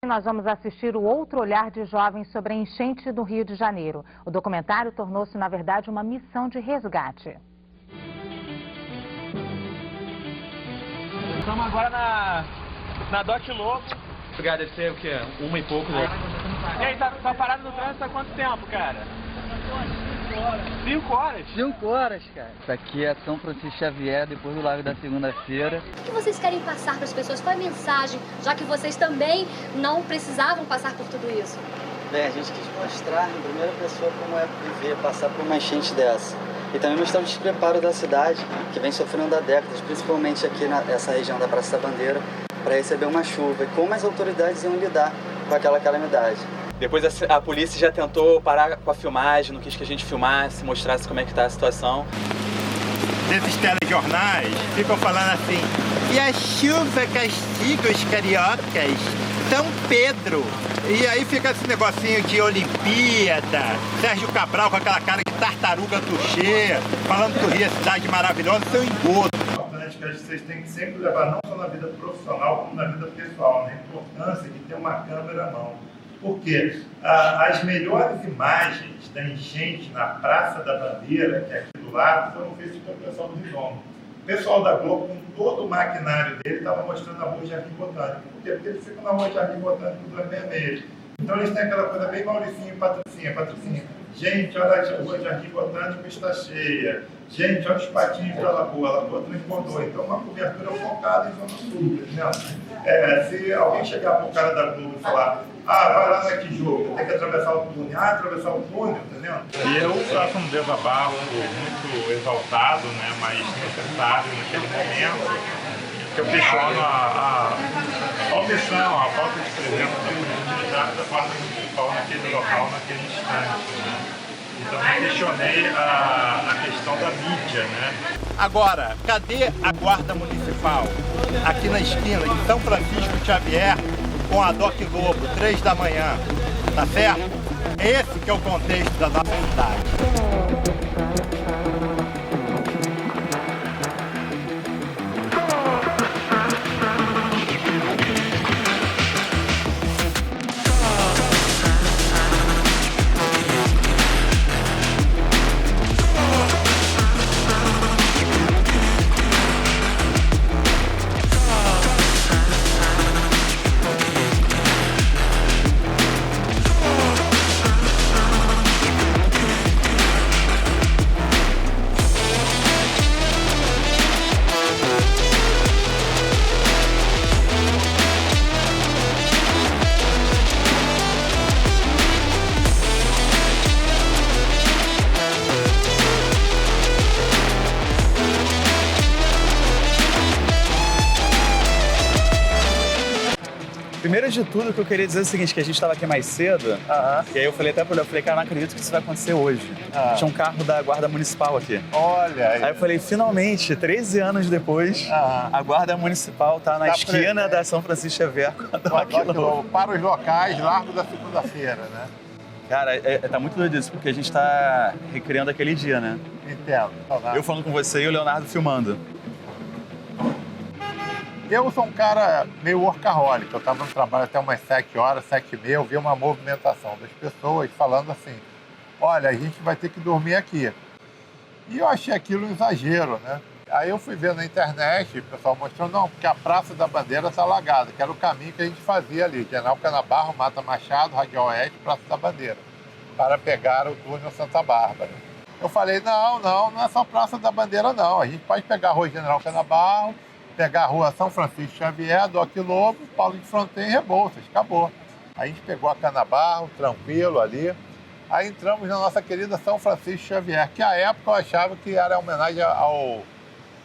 Nós vamos assistir o outro olhar de jovens sobre a enchente do Rio de Janeiro. O documentário tornou-se, na verdade, uma missão de resgate. Estamos agora na Doc Lobo. Obrigado, deve ser o quê? 1 e pouco. Né? E aí, tá parado no trânsito há quanto tempo, cara? 5 horas? 5 horas, cara. Isso aqui é São Francisco Xavier, depois do Lago da Segunda-feira. O que vocês querem passar para as pessoas? Qual é a mensagem, já que vocês também não precisavam passar por tudo isso? Bem, a gente quis mostrar em primeira pessoa como é viver, passar por uma enchente dessa. E também mostrar o despreparo da cidade, que vem sofrendo há décadas, principalmente aqui nessa região da Praça da Bandeira, para receber uma chuva. E como as autoridades iam lidar com aquela calamidade. Depois a polícia já tentou parar com a filmagem, não quis que a gente filmasse, mostrasse como é que tá a situação. Esses telejornais ficam falando assim: e a chuva castiga os cariocas, São Pedro. E aí fica esse negocinho de Olimpíada, Sérgio Cabral com aquela cara de tartaruga tuchê, falando que o Rio é cidade maravilhosa, seu engodo. Que vocês têm que sempre levar, não só na vida profissional, como na vida pessoal, né? A importância de ter uma câmera à mão. Porque as melhores imagens da enchente na Praça da Bandeira, que é aqui do lado, foram feitas pelo pessoal do Rizoma. O pessoal da Globo, com todo o maquinário dele, estava mostrando a Rua Jardim Botânico. Por quê? Porque eles ficam na Rua Jardim Botânico do Vermelho. Então eles têm aquela coisa bem Mauricinho e Patricinha. Gente, olha a Rua Jardim Botânico está cheia. Gente, olha os patinhos da lagoa, a lagoa transbordou. Então, uma cobertura focada em Zona Sul, entendeu? Se alguém chegar para o cara da Globo e falar: vai lá na Tijuca, tem que atravessar o túnel. Atravessar o túnel, entendeu? E eu faço um desabafo muito exaltado, né, mas necessário naquele momento, que eu questiono a omissão, a falta de presença da utilidade da Guarda Municipal naquele local, naquele instante, né? Então eu questionei a questão da mídia, né? Agora, cadê a Guarda Municipal? Aqui na esquina de São Francisco Xavier, com a Doc Lobo, 3 da manhã, tá certo? Esse que é o contexto da nossa cidade. Primeiro de tudo, o que eu queria dizer é o seguinte, que a gente estava aqui mais cedo, e aí eu falei até pra ele, cara, não acredito que isso vai acontecer hoje. Tinha um carro da Guarda Municipal aqui. Olha aí. Aí eu falei, finalmente, 13 anos depois, a Guarda Municipal tá na esquina da São Francisco Xavier. Para os locais, Largo da Segunda-feira, né? Cara, tá muito doido isso, porque a gente tá recriando aquele dia, né? Entendo. Eu falando com você e o Leonardo filmando. Eu sou um cara meio workaholic, eu estava no trabalho até umas 7 horas, 7h30, eu vi uma movimentação das pessoas falando assim: olha, a gente vai ter que dormir aqui. E eu achei aquilo um exagero, né? Aí eu fui ver na internet, o pessoal mostrando, não, porque a Praça da Bandeira está alagada, que era o caminho que a gente fazia ali, General Canabarro, Mata Machado, Radial Oeste, Praça da Bandeira, para pegar o túnel Santa Bárbara. Eu falei, não é só Praça da Bandeira não, a gente pode pegar a Rua General Canabarro, pegar a Rua São Francisco Xavier, Doc Lobo, Paulo de Fronteira e Rebouças, acabou. A gente pegou a Canabarro, tranquilo ali. Aí entramos na nossa querida São Francisco Xavier, que à época eu achava que era homenagem ao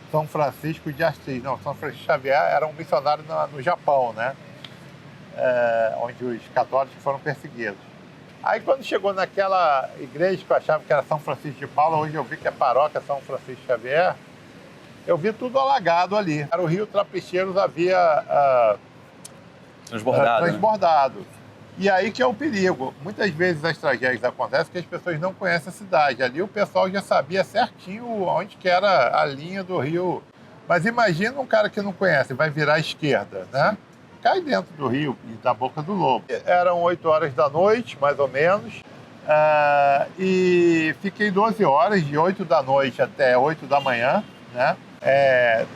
São Francisco de Assis. Não, São Francisco Xavier era um missionário no Japão, né? Onde os católicos foram perseguidos. Aí quando chegou naquela igreja que eu achava que era São Francisco de Paula, hoje eu vi que é paróquia São Francisco Xavier, eu vi tudo alagado ali. O Rio Trapecheiros havia transbordado. Né? E aí que é o perigo. Muitas vezes as tragédias acontecem porque as pessoas não conhecem a cidade. Ali o pessoal já sabia certinho onde que era a linha do rio. Mas imagina um cara que não conhece, vai virar à esquerda, né? cai dentro do rio e da Boca do Lobo. Eram 8 horas da noite, mais ou menos, e fiquei 12 horas, de 8 da noite até 8 da manhã, né?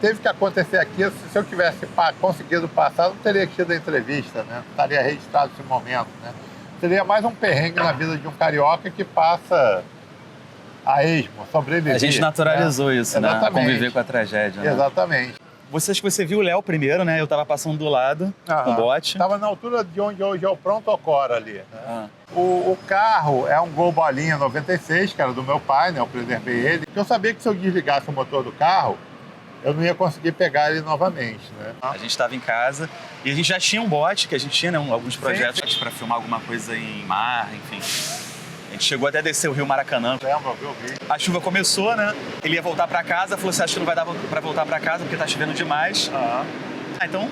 Teve que acontecer aqui, se eu tivesse conseguido passar, não teria tido a entrevista, né? Não estaria registrado esse momento, né? Seria mais um perrengue na vida de um carioca que passa a esmo, sobreviver. A gente naturalizou, né? Isso, Exatamente. Né? Conviver com a tragédia, né? Exatamente. Acho que você viu o Léo primeiro, né? Eu tava passando do lado, com o bote. Tava na altura de onde hoje é o Pronto Ocor ali, né? O carro é um Gol Bolinha 96, que era do meu pai, né? Eu preservei ele. Eu sabia que se eu desligasse o motor do carro, eu não ia conseguir pegar ele novamente, né? A gente estava em casa e a gente já tinha um bote, que a gente tinha, né, alguns projetos para filmar alguma coisa em mar, enfim. A gente chegou até a descer o Rio Maracanã. Lembro, eu vi. A chuva começou, né? Ele ia voltar para casa, falou assim, acho que não vai dar para voltar para casa porque tá chovendo demais. Então,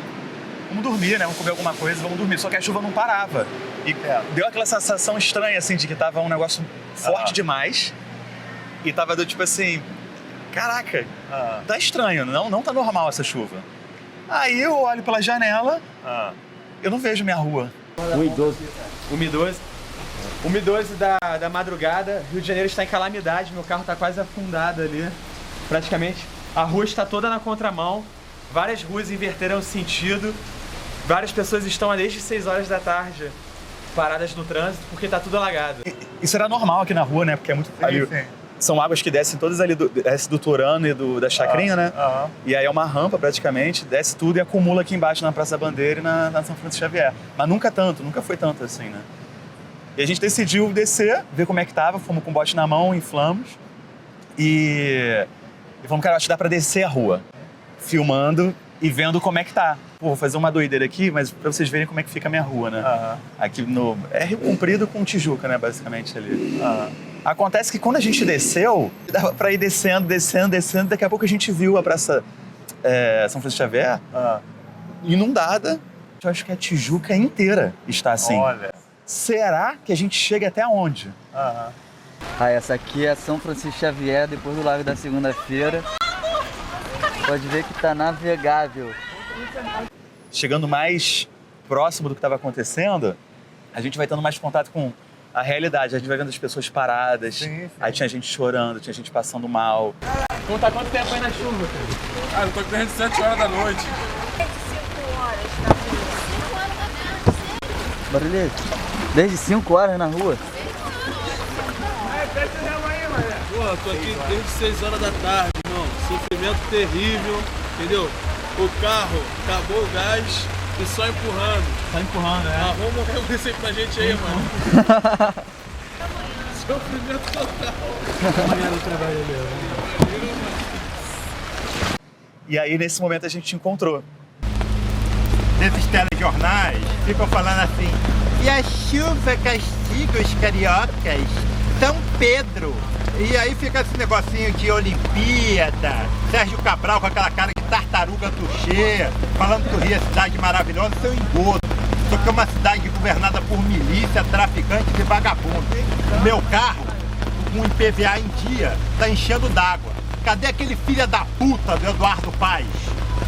vamos dormir, né? Vamos comer alguma coisa, vamos dormir. Só que a chuva não parava. E deu aquela sensação estranha, assim, de que tava um negócio forte demais. E tava do tipo assim... Caraca, tá estranho, não tá normal essa chuva. Aí eu olho pela janela, eu não vejo minha rua. 1h12 da madrugada, Rio de Janeiro está em calamidade, meu carro tá quase afundado ali, praticamente. A rua está toda na contramão, várias ruas inverteram o sentido, várias pessoas estão desde 6 horas da tarde paradas no trânsito porque tá tudo alagado. Isso era normal aqui na rua, né? Porque é muito... Sim. São águas que descem todas ali, desce do Turano e da Chacrinha, né? E aí é uma rampa praticamente, desce tudo e acumula aqui embaixo na Praça da Bandeira e na São Francisco Xavier. Mas nunca foi tanto assim, né? E a gente decidiu descer, ver como é que tava, fomos com o bote na mão, inflamos. E falamos, cara, acho que dá pra descer a rua, filmando e vendo como é que tá. Pô, vou fazer uma doideira aqui, mas pra vocês verem como é que fica a minha rua, né? Aqui no... É Rio Comprido com Tijuca, né, basicamente ali. Acontece que quando a gente desceu, dava pra ir descendo, daqui a pouco a gente viu a Praça São Francisco Xavier inundada. Eu acho que a Tijuca inteira está assim. Olha. Será que a gente chega até onde? Essa aqui é São Francisco Xavier, depois do Largo da Segunda-feira. Pode ver que tá navegável. Chegando mais próximo do que estava acontecendo, a gente vai tendo mais contato com a realidade. A gente vai vendo as pessoas paradas, Sim. Aí tinha gente chorando, tinha gente passando mal. Então tá quanto tempo aí na chuva, cara? Eu tô desde 7 horas da noite. Barulhete, desde 5 horas na rua? Porra, tô aqui desde 6 horas da tarde, irmão. Sofrimento terrível, entendeu? O carro acabou o gás e só empurrando. Tá empurrando, Arruma um recurso aí pra gente aí, mano. Sofrimento total. Amanhã no trabalho mesmo. E aí, nesse momento, a gente te encontrou. Desses telejornais ficam falando assim: e a chuva castiga os cariocas, São Pedro. E aí fica esse negocinho de Olimpíada, Sérgio Cabral com aquela cara de tartaruga tuchê, falando que o Rio é cidade maravilhosa, seu engodo. Só que é uma cidade governada por milícia, traficantes e vagabundos. Meu carro, com IPVA em dia, tá enchendo d'água. Cadê aquele filho da puta do Eduardo Paes?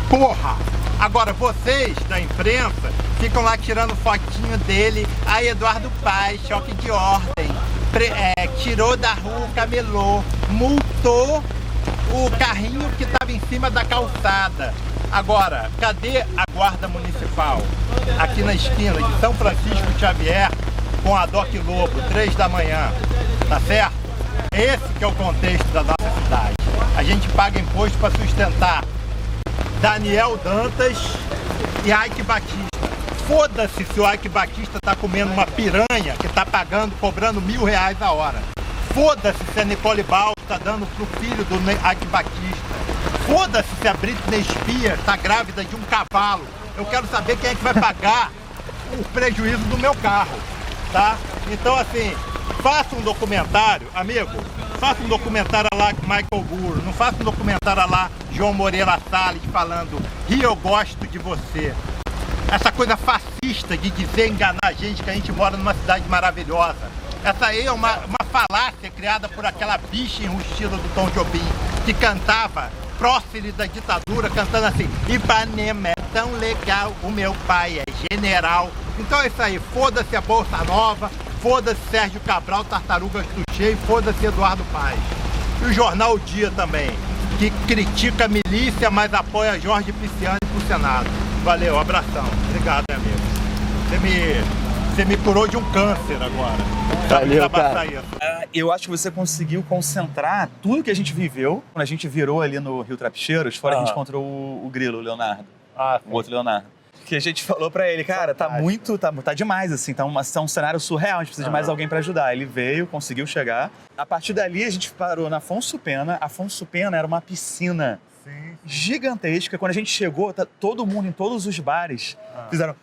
Porra! Agora vocês da imprensa ficam lá tirando fotinho dele. Aí Eduardo Paes, choque de ordem. Tirou da rua o camelô, multou o carrinho que estava em cima da calçada. Agora, cadê a guarda municipal? Aqui na esquina de São Francisco Xavier com a Doc Lobo, 3 da manhã, tá certo? Esse que é o contexto da nossa cidade. A gente paga imposto para sustentar Daniel Dantas e Ike Batista. Foda-se se o Ike Batista tá comendo uma piranha que tá cobrando R$1.000 a hora. Foda-se se a Nicole Balls tá dando pro filho do Ike Batista. Foda-se se a Britney Spears tá grávida de um cavalo. Eu quero saber quem é que vai pagar o prejuízo do meu carro, tá? Então, assim, faça um documentário, amigo, faça um documentário lá com Michael Burr, não faça um documentário lá João Moreira Salles falando Rio, eu gosto de você. Essa coisa fascista de dizer, enganar a gente que a gente mora numa cidade maravilhosa. Essa aí é uma falácia criada por aquela bicha enrustida do Tom Jobim, que cantava próceres da ditadura, cantando assim: Ipanema é tão legal, o meu pai é general. Então é isso aí, foda-se a Bolsa Nova, foda-se Sérgio Cabral, Tartarugas do Che, e foda-se Eduardo Paes. E o jornal O Dia também, que critica a milícia, mas apoia Jorge Pisciani pro Senado. Valeu, abração. Obrigado, meu amigo. Você me curou de um câncer agora. Valeu, cara. Eu acho que você conseguiu concentrar tudo que a gente viveu quando a gente virou ali no Rio Trapicheiros, fora que a gente encontrou o Grilo, o Leonardo. O outro Leonardo. Que a gente falou pra ele, cara, tá demais, assim, tá um cenário surreal, a gente precisa de mais alguém pra ajudar. Ele veio, conseguiu chegar. A partir dali, a gente parou na Afonso Pena. Afonso Pena era uma piscina gigantesca. Quando a gente chegou, todo mundo, em todos os bares, fizeram...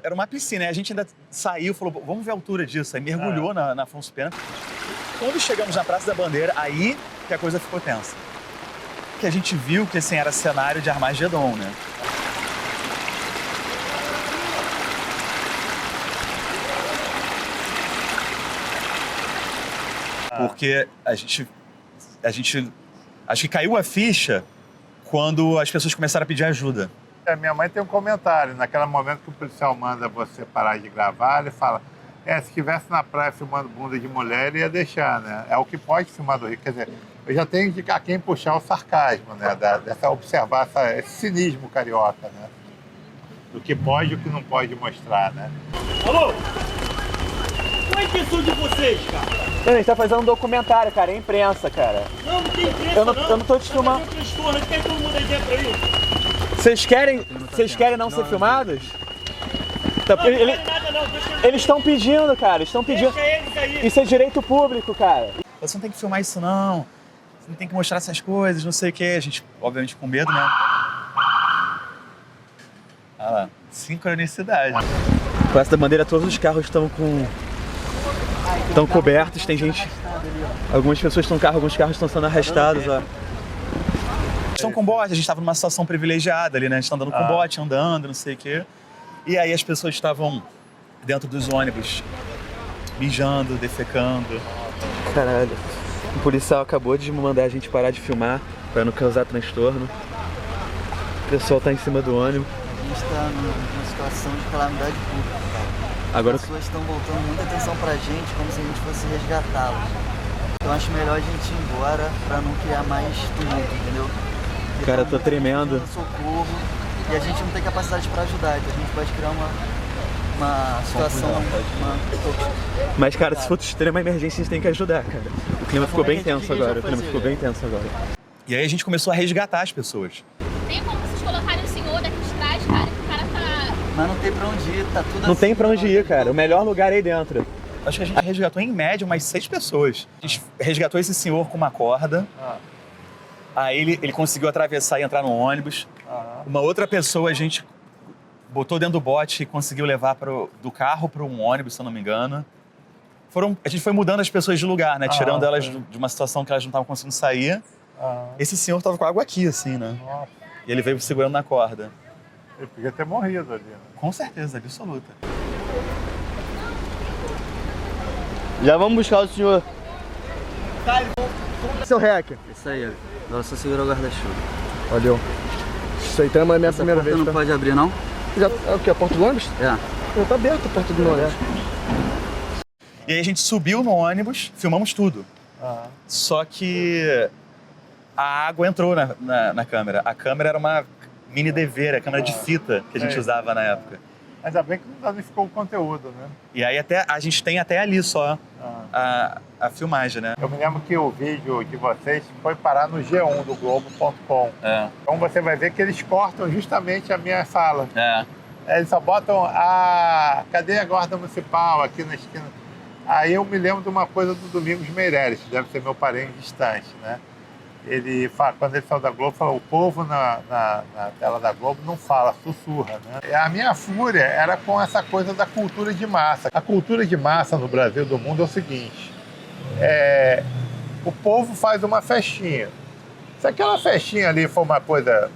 Era uma piscina, e a gente ainda saiu, falou, vamos ver a altura disso, aí mergulhou na Afonso Pena. Quando chegamos na Praça da Bandeira, aí que a coisa ficou tensa. Que a gente viu que assim, era cenário de Armagedon, né? Porque a gente acho que caiu a ficha quando as pessoas começaram a pedir ajuda. Minha mãe tem um comentário, naquele momento que o policial manda você parar de gravar, ele fala, se estivesse na praia filmando bunda de mulher, ele ia deixar, né? É o que pode filmar do Rio, quer dizer, eu já tenho a quem puxar o sarcasmo, né? Observar esse cinismo carioca, né? Do que pode e o que não pode mostrar, né? Alô? Qual é a intenção de vocês, cara? A gente tá fazendo um documentário, cara, é imprensa, cara. Não tem imprensa, eu não tô te filmando. Quer todo mundo aí dentro aí? Vocês querem não ser filmados? Não, nada não, eles estão pedindo, cara, estão pedindo. Deixa eles aí. Isso é direito público, cara. Você não tem que filmar isso, não. Você não tem que mostrar essas coisas, não sei o quê. A gente, obviamente, com medo, né? Ah lá, sincronicidade. Praça da Bandeira, todos os carros estão cobertos, tem gente... Algumas pessoas estão no carro, alguns carros estão sendo arrastados, ó. Estão com bote, a gente estava numa situação privilegiada ali, né? A gente tá andando com bote, andando, não sei o quê. E aí as pessoas estavam dentro dos ônibus, mijando, defecando. Caralho. O policial acabou de mandar a gente parar de filmar para não causar transtorno. O pessoal tá em cima do ônibus. A gente tá numa situação de calamidade pública, cara. Agora... As pessoas estão voltando muita atenção pra gente, como se a gente fosse resgatá-los. Então acho melhor a gente ir embora pra não criar mais tumulto, entendeu? Cara, eu tô tremendo. Socorro, e a gente não tem capacidade pra ajudar, então a gente pode criar uma situação... Mas, cara, se for de extrema emergência, a gente tem que ajudar, cara. O clima ficou bem tenso agora, E aí a gente começou a resgatar as pessoas. Tem como vocês colocarem o senhor daqui de trás, cara? Que o cara tá... Mas não tem pra onde ir, tá tudo Não tem pra onde ir, cara. O melhor lugar é aí dentro. Acho que a gente resgatou, em média, umas 6 pessoas. A gente resgatou esse senhor com uma corda. Aí ele conseguiu atravessar e entrar no ônibus. Uma outra pessoa a gente botou dentro do bote e conseguiu levar do carro para um ônibus, se eu não me engano. A gente foi mudando as pessoas de lugar, né? Tirando elas de uma situação que elas não estavam conseguindo sair. Esse senhor estava com água aqui, assim, né? Nossa. E ele veio segurando na corda. Ele podia ter morrido ali, né? Com certeza, absoluta. Já vamos buscar o senhor. Seu rec. Isso aí, agora só segura o guarda-chuva. Valeu. Isso aí também é a minha primeira vez. Não tá? pode abrir, não? Já, é o que? A porta do ônibus? É. Já tá aberta a porta do ônibus. E aí a gente subiu no ônibus, filmamos tudo. Só que a água entrou na câmera. A câmera era uma mini DV, a câmera de fita que a gente usava na época. Ainda bem que não danificou o conteúdo, né? E aí a gente tem até ali só a filmagem, né? Eu me lembro que o vídeo de vocês foi parar no G1 do Globo.com. Então você vai ver que eles cortam justamente a minha sala. Eles só botam cadê a guarda municipal aqui na esquina? Aí eu me lembro de uma coisa do Domingos Meirelles, que deve ser meu parente distante, né? Ele fala, quando ele saiu da Globo, falou: o povo na tela da Globo não fala, sussurra, né? A minha fúria era com essa coisa da cultura de massa. A cultura de massa no Brasil e do mundo é o seguinte: o povo faz uma festinha. Se aquela festinha ali for uma coisa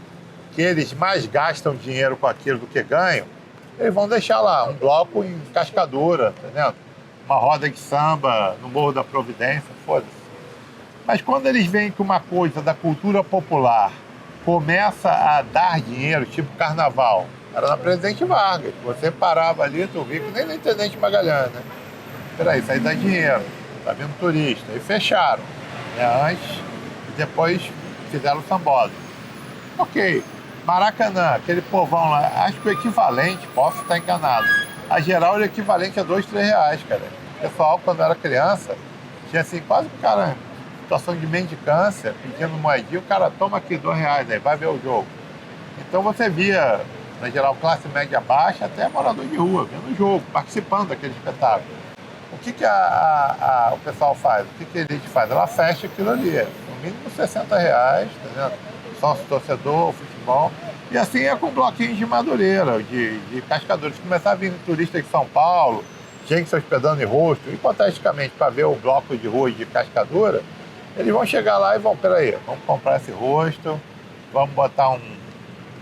que eles mais gastam dinheiro com aquilo do que ganham, eles vão deixar lá um bloco em Cascadura, entendeu? Uma roda de samba no Morro da Providência, foda-se. Mas quando eles veem que uma coisa da cultura popular começa a dar dinheiro, tipo carnaval, era na Presidente Vargas, você parava ali, tu via que nem na Intendente Magalhães, né? Peraí, isso aí dá dinheiro, tá vindo turista. E fecharam, né? Antes e depois fizeram o sambódromo. Ok, Maracanã, aquele povão lá, acho que o equivalente, posso estar enganado, a geral o equivalente a R$2, R$3, cara. O pessoal, quando era criança, tinha assim, quase um cara em situação de mendicância, pedindo moedinha, o cara toma aqui R$2, aí vai ver o jogo. Então você via, na geral, classe média baixa, até morador de rua, vendo o jogo, participando daquele espetáculo. O que o pessoal faz? O que a elite faz? Ela fecha aquilo ali, no mínimo R$60, tá vendo? Sócio torcedor, futebol. E assim é com bloquinhos de Madureira, de Cascadores. Começar a vir turistas de São Paulo, gente se hospedando em rosto, hipoteticamente, para ver o bloco de rua de Cascadura, eles vão chegar lá e vão, peraí, vamos comprar esse rosto, vamos botar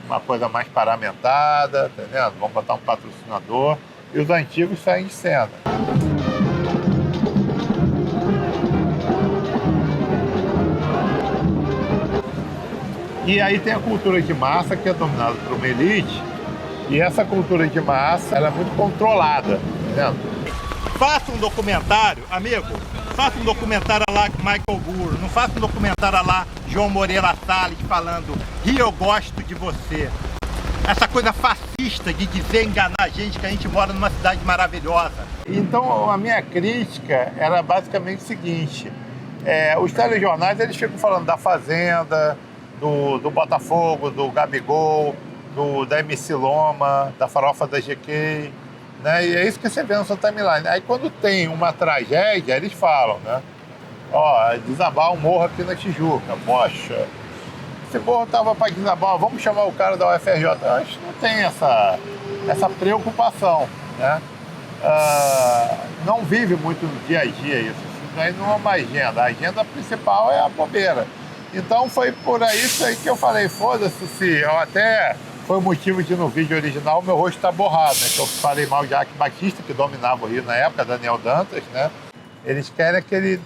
uma coisa mais paramentada, tá vendo? Vamos botar um patrocinador, e os antigos saem de cena. E aí tem a cultura de massa, que é dominada por uma elite, e essa cultura de massa ela é muito controlada, tá vendo? Faça um documentário, amigo, faça um documentário lá com Michael Moore, não faça um documentário lá João Moreira Salles falando Rio, eu gosto de você. Essa coisa fascista de dizer, enganar a gente, que a gente mora numa cidade maravilhosa. Então a minha crítica era basicamente o seguinte, os telejornais eles ficam falando da Fazenda, do Botafogo, do Gabigol, da MC Loma, da farofa da GK, né? E é isso que você vê no seu timeline. Aí quando tem uma tragédia, eles falam, né? Ó, desabar um morro aqui na Tijuca. Poxa, esse morro tava para desabar, vamos chamar o cara da UFRJ. A gente não tem essa preocupação, né? Não vive muito no dia a dia isso. Isso aí não é uma agenda. A agenda principal é a bobeira. Então foi por isso aí que eu falei, foda-se se eu até foi o motivo de no vídeo original o meu rosto tá borrado, né? Que eu falei mal de Ike Batista, que dominava o Rio na época, Daniel Dantas, né? Eles querem aquele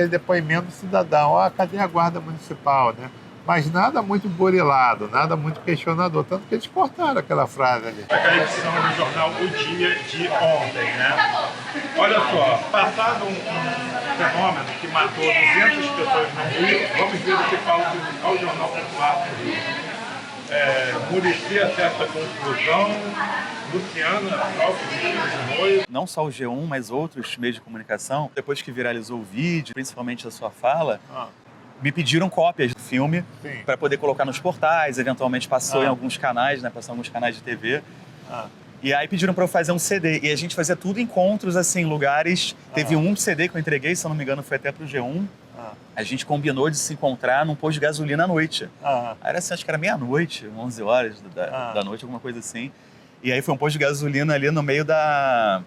depoimento do cidadão, cadê a guarda municipal, né? Mas nada muito burilado, nada muito questionador, tanto que eles cortaram aquela frase ali. A edição do jornal O Dia de ontem, né? Olha só, passado um fenômeno que matou 200 pessoas no Rio, vamos ver o que fala o Jornal Popular do Rio. Muricy acerta a conclusão, Luciana Alves de Moio. Não só o G1, mas outros meios de comunicação, depois que viralizou o vídeo, principalmente a sua fala, me pediram cópias do filme para poder colocar nos portais, eventualmente passou em alguns canais, né? Passou em alguns canais de TV. E aí pediram para eu fazer um CD. E a gente fazia tudo encontros, assim, lugares. Teve um CD que eu entreguei, se eu não me engano, foi até pro G1. A gente combinou de se encontrar num posto de gasolina à noite. Aí era assim, acho que era meia-noite, 11 horas da noite, alguma coisa assim. E aí foi um posto de gasolina ali no meio da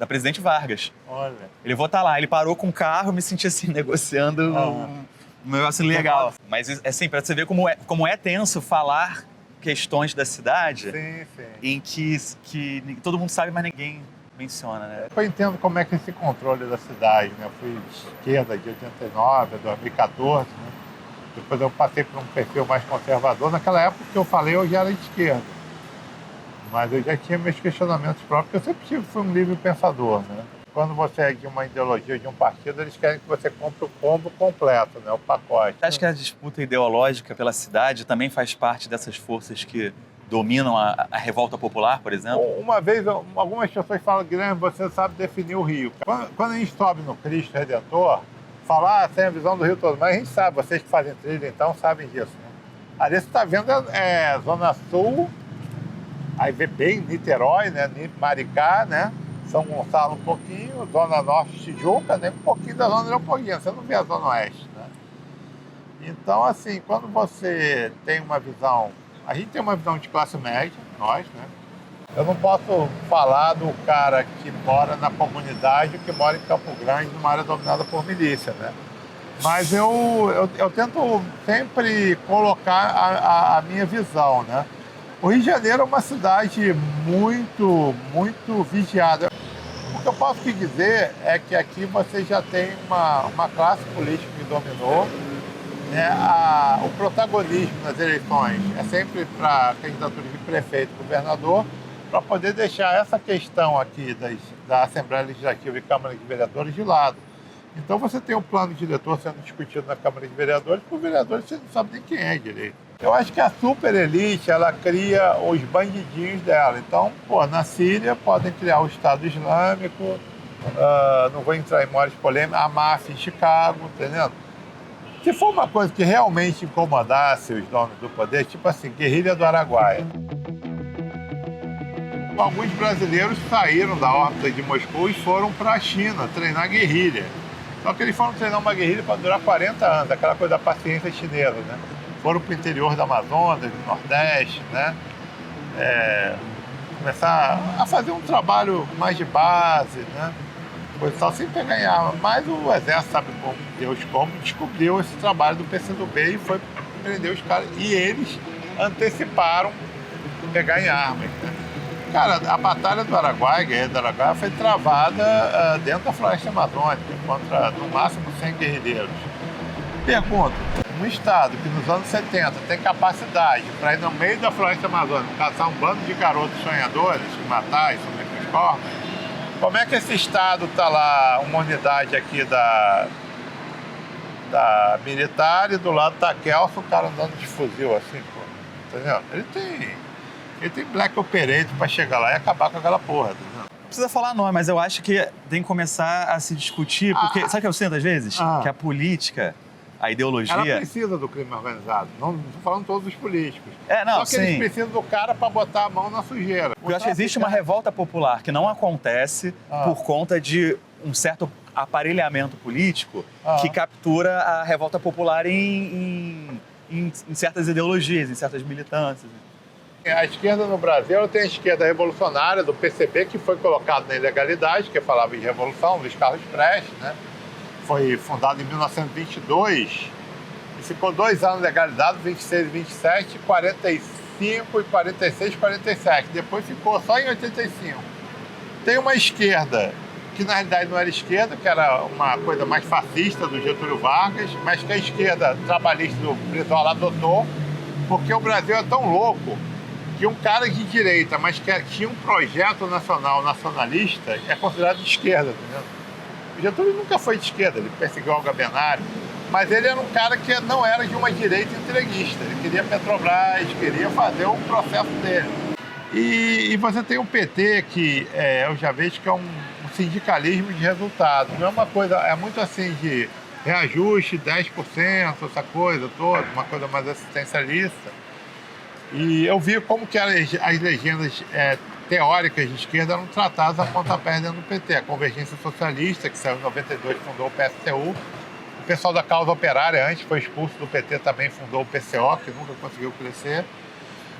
Presidente Vargas. Olha. Ele vou estar lá. Ele parou com o carro, me senti assim, negociando um negócio legal. Mas, assim, pra você ver como é tenso falar questões da cidade em que todo mundo sabe, mas ninguém menciona, né? Eu entendo como é que é esse controle da cidade, né? Eu fui de esquerda de 89 a 2014, né? Depois eu passei por um perfil mais conservador. Naquela época que eu falei, eu já era de esquerda. Mas eu já tinha meus questionamentos próprios, porque eu sempre fui um livre pensador, né? Quando você é de uma ideologia, de um partido, eles querem que você compre o combo completo, né? O pacote. Acho que a disputa ideológica pela cidade também faz parte dessas forças que dominam a revolta popular, por exemplo? Uma vez, algumas pessoas falam, Guilherme, você sabe definir o Rio. Quando a gente sobe no Cristo Redentor, falar sem a visão do Rio todo, mas a gente sabe, vocês que fazem trilha então sabem disso, né? Ali você está vendo Zona Sul, aí vê bem Niterói, né? Maricá, né? São Gonçalo um pouquinho, Zona Norte, Tijuca, né? Um pouquinho da Zona Leopoldina, você não vê a Zona Oeste, né? Então, assim, quando você tem uma visão... A gente tem uma visão de classe média, nós, né? Eu não posso falar do cara que mora na comunidade ou que mora em Campo Grande, numa área dominada por milícia, né? Mas eu tento sempre colocar a minha visão, né? O Rio de Janeiro é uma cidade muito vigiada. O que eu posso te dizer é que aqui você já tem uma classe política que dominou. O protagonismo nas eleições é sempre para candidaturas de prefeito e governador, para poder deixar essa questão aqui da Assembleia Legislativa e Câmara de Vereadores de lado. Então você tem um plano diretor sendo discutido na Câmara de Vereadores, porque os vereadores você não sabe nem quem é direito. Eu acho que a super elite, ela cria os bandidinhos dela. Então, na Síria podem criar o Estado Islâmico, não vou entrar em maiores polêmicas, a máfia em Chicago, entendendo? Se for uma coisa que realmente incomodasse os donos do poder, tipo assim, guerrilha do Araguaia. Alguns brasileiros saíram da órbita de Moscou e foram para a China treinar guerrilha. Só que eles foram treinar uma guerrilha para durar 40 anos, aquela coisa da paciência chinesa, né? Foram para o interior da Amazônia, do Nordeste, né? Começar a fazer um trabalho mais de base, né? Coisa tal, sem pegar em arma. Mas o Exército, sabe como Deus como, descobriu esse trabalho do PCdoB e foi prender os caras. E eles anteciparam pegar em armas, né? Cara, a Batalha do Araguaia, a Guerra do Araguaia, foi travada dentro da floresta amazônica, contra no máximo 100 guerrilheiros. Pergunto, um estado que nos anos 70 tem capacidade para ir no meio da floresta amazônica, caçar um bando de garotos sonhadores, matar e sumir com os corpos, como é que esse estado está lá, uma unidade aqui da militar e do lado tá Kelso, o cara andando de fuzil assim, pô, entendeu? Ele tem Black Operator para chegar lá e acabar com aquela porra, entendeu? Não precisa falar nome, mas eu acho que tem que começar a se discutir, porque sabe o que eu sinto às vezes? Que a política, a ideologia... Ela precisa do crime organizado, não estou falando todos os políticos. Não, só que eles precisam do cara para botar a mão na sujeira. Eu acho que existe uma revolta popular que não acontece por conta de um certo aparelhamento político que captura a revolta popular em certas ideologias, em certas militâncias. A esquerda no Brasil tem a esquerda revolucionária do PCB, que foi colocado na ilegalidade, que falava em revolução, Luiz Carlos Prestes, né? Foi fundado em 1922 e ficou 2 anos legalizado, 26 e 27, 45 e 46 e 47. Depois ficou só em 85. Tem uma esquerda que na realidade não era esquerda, que era uma coisa mais fascista do Getúlio Vargas, mas que a esquerda trabalhista do Brizola adotou, porque o Brasil é tão louco que um cara de direita, mas que tinha um projeto nacional nacionalista, é considerado de esquerda, entendeu? O Getúlio nunca foi de esquerda, ele perseguiu o Gabenari, mas ele era um cara que não era de uma direita entreguista, ele queria Petrobras, queria fazer o processo dele. E você tem o PT, que eu já vejo que é um sindicalismo de resultado, não é uma coisa, é muito assim de reajuste, 10%, essa coisa toda, uma coisa mais assistencialista. E eu vi como que as legendas teóricas de esquerda eram tratadas a pontapé dentro do PT. A Convergência Socialista, que saiu em 92, fundou o PSTU. O pessoal da Causa Operária, antes foi expulso do PT, também fundou o PCO, que nunca conseguiu crescer.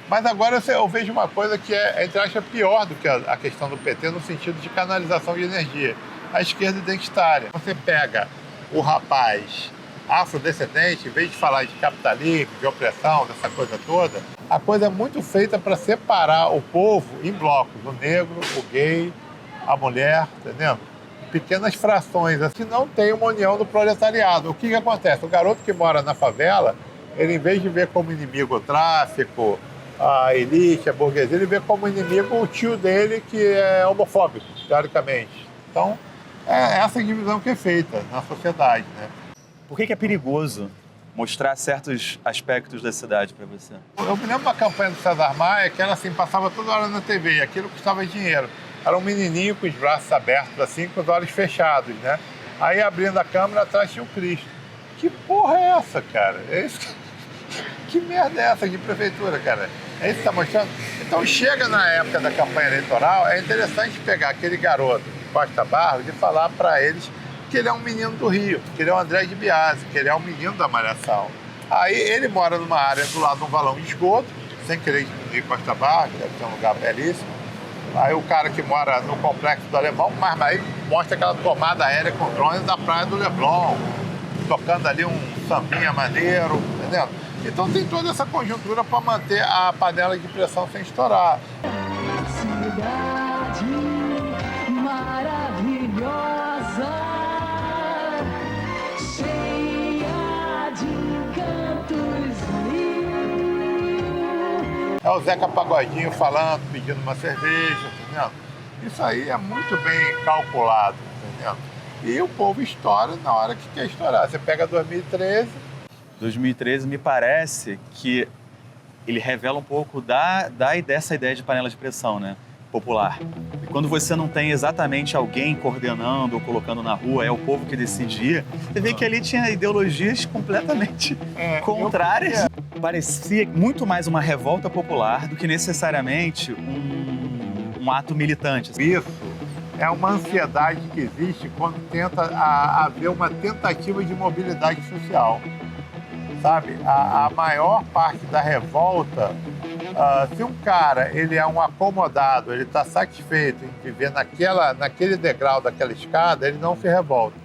Mas agora eu vejo uma coisa que entre aspas, pior do que a questão do PT, no sentido de canalização de energia. A esquerda identitária. Você pega o rapaz afrodescendente, em vez de falar de capitalismo, de opressão, dessa coisa toda, a coisa é muito feita para separar o povo em blocos, o negro, o gay, a mulher, entendendo? Pequenas frações, assim, não tem uma união do proletariado. O que acontece? O garoto que mora na favela, ele, em vez de ver como inimigo o tráfico, a elite, a burguesia, ele vê como inimigo o tio dele, que é homofóbico, teoricamente. Então, é essa divisão que é feita na sociedade, né? Por que é perigoso mostrar certos aspectos da cidade para você? Eu me lembro da campanha do César Maia, que era assim, passava toda hora na TV, e aquilo custava dinheiro. Era um menininho com os braços abertos, assim, com os olhos fechados, né? Aí, abrindo a câmera, atrás tinha o Cristo. Que porra é essa, cara? Que merda é essa de prefeitura, cara? É isso que tá mostrando? Então, chega na época da campanha eleitoral, é interessante pegar aquele garoto de Costa Barros e falar para eles que ele é um menino do Rio, que ele é o André de Biasi, que ele é um menino da Malhação. Aí ele mora numa área do lado de um valão de esgoto, sem querer diminuir Costa Barros, deve ter um lugar belíssimo. Aí o cara que mora no Complexo do Alemão, mas aí mostra aquela tomada aérea com drones da praia do Leblon. tocando ali um sambinha maneiro, entendeu? Então tem toda essa conjuntura para manter a panela de pressão sem estourar. Cidade maravilhosa, cheia de encantos mil. É o Zeca Pagodinho falando, pedindo uma cerveja, entendeu? Isso aí é muito bem calculado, entendeu? E o povo estoura na hora que quer estourar. Você pega 2013... 2013 me parece que ele revela um pouco dessa ideia de panela de pressão, né? Popular. E quando você não tem exatamente alguém coordenando ou colocando na rua, é o povo que decidia, você vê que ali tinha ideologias completamente contrárias. Parecia muito mais uma revolta popular do que necessariamente um ato militante. Isso é uma ansiedade que existe quando tenta haver uma tentativa de mobilidade social. Sabe, a maior parte da revolta, se um cara ele é um acomodado, ele está satisfeito em viver naquele degrau daquela escada, ele não se revolta.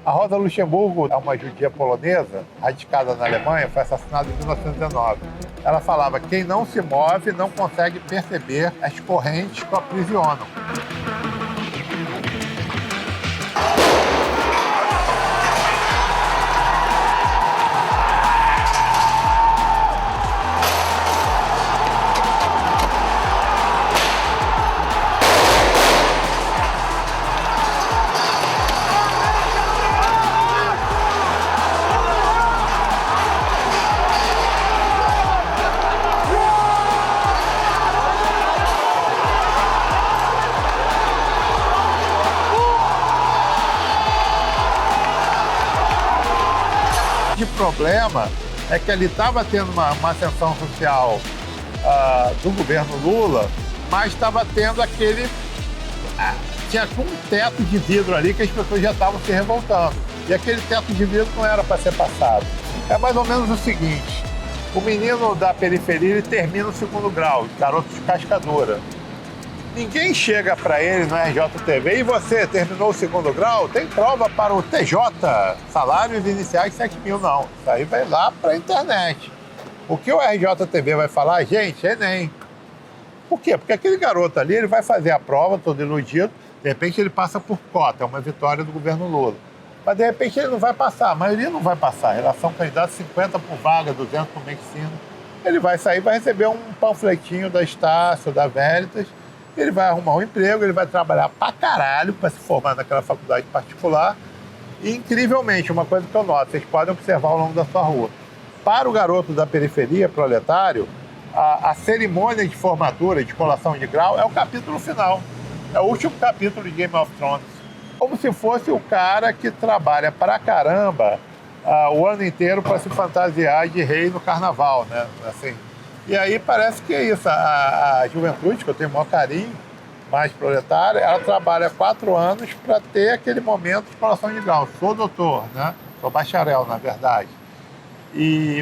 A Rosa Luxemburgo é uma judia polonesa, radicada na Alemanha, foi assassinada em 1919. Ela falava: quem não se move não consegue perceber as correntes que o aprisionam. O problema é que ali estava tendo uma ascensão social do governo Lula, mas estava tendo tinha um teto de vidro ali que as pessoas já estavam se revoltando. E aquele teto de vidro não era para ser passado. É mais ou menos o seguinte: o menino da periferia ele termina o 2º grau, garoto de cascadura. Ninguém chega para ele no RJTV e você terminou o 2º grau, tem prova para o TJ, salários iniciais 7 mil, não. Isso aí vai lá para a internet. O que o RJTV vai falar, gente, é Enem. Por quê? Porque aquele garoto ali, ele vai fazer a prova, todo iludido, de repente ele passa por cota, é uma vitória do governo Lula. Mas de repente ele não vai passar, a maioria não vai passar. Em relação ao candidato, 50 por vaga, 200 por medicina. Ele vai sair, vai receber um panfletinho da Estácio, da Veritas. Ele vai arrumar um emprego, ele vai trabalhar pra caralho para se formar naquela faculdade particular. E, incrivelmente, uma coisa que eu noto, vocês podem observar ao longo da sua rua. Para o garoto da periferia, proletário, a cerimônia de formatura, de colação de grau, é o capítulo final. É o último capítulo de Game of Thrones. Como se fosse o cara que trabalha pra caramba o ano inteiro para se fantasiar de rei no carnaval, né? Assim. E aí parece que é isso, a juventude, que eu tenho o maior carinho, mais proletária, ela trabalha 4 anos para ter aquele momento de colação de grau. Sou doutor, né? Sou bacharel, na verdade.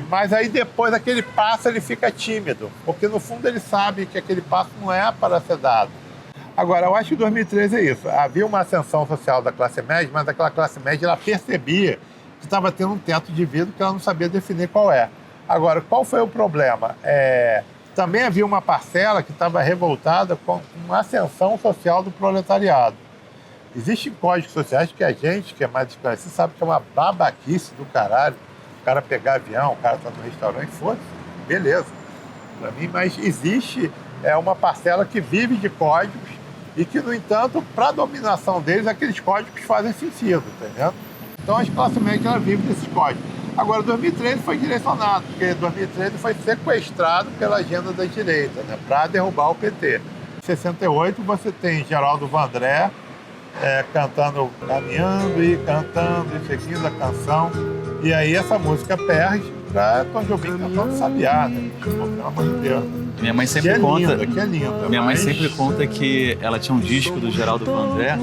Mas aí depois aquele passo ele fica tímido, porque no fundo ele sabe que aquele passo não é para ser dado. Agora, eu acho que 2013 é isso. Havia uma ascensão social da classe média, mas aquela classe média ela percebia que estava tendo um teto de vidro que ela não sabia definir qual é. Agora, qual foi o problema? Também havia uma parcela que estava revoltada com uma ascensão social do proletariado. Existem códigos sociais que a gente, que é mais desconhecido, sabe que é uma babaquice do caralho. O cara pegar avião, o cara tá no restaurante, foda-se, beleza. Para mim, mas existe uma parcela que vive de códigos e que, no entanto, para a dominação deles, aqueles códigos fazem sentido, entendeu? Então, as classes médias vivem desses códigos. Agora, 2013 foi direcionado, porque 2013 foi sequestrado pela agenda da direita, né, para derrubar o PT. Em 68, você tem Geraldo Vandré cantando, caminhando e cantando e seguindo a canção. E aí essa música perde para Tom Jobim cantando Sabiá, né? Pelo amor de Deus. Minha mãe sempre conta. Que é linda. Minha mãe sempre conta que ela tinha um disco do Geraldo Vandré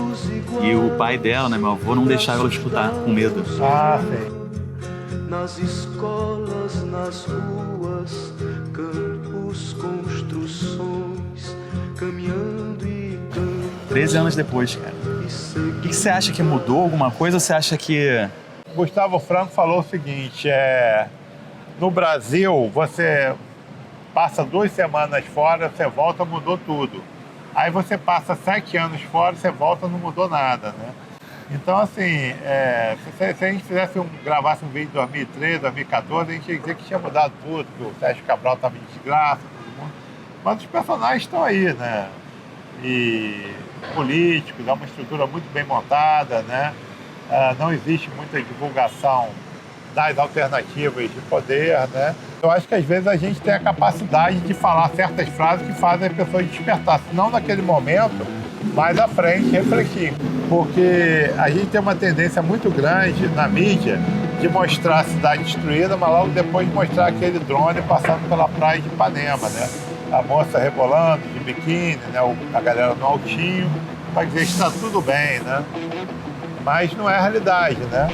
e o pai dela, né, meu avô, não deixava ela escutar com medo. Ah, sim. Nas escolas, nas ruas, campos, construções, caminhando e cantando. 13 anos depois, cara. O que você acha que mudou alguma coisa ou você acha que... Gustavo Franco falou o seguinte, no Brasil, você passa 2 semanas fora, você volta, mudou tudo. Aí você passa 7 anos fora, você volta, não mudou nada, né? Então, assim, se a gente gravasse um vídeo em 2013, 2014, a gente ia dizer que tinha mudado tudo, que o Sérgio Cabral estava em desgraça, todo mundo. Mas os personagens estão aí, né? E políticos, é uma estrutura muito bem montada, né? Não existe muita divulgação das alternativas de poder, né? Eu acho que às vezes a gente tem a capacidade de falar certas frases que fazem a pessoa despertar, se não naquele momento, mais à frente, refletir. Porque a gente tem uma tendência muito grande na mídia de mostrar a cidade destruída, mas logo depois mostrar aquele drone passando pela praia de Ipanema, né? A moça rebolando de biquíni, né? A galera no altinho, para dizer que está tudo bem, né? Mas não é a realidade, né?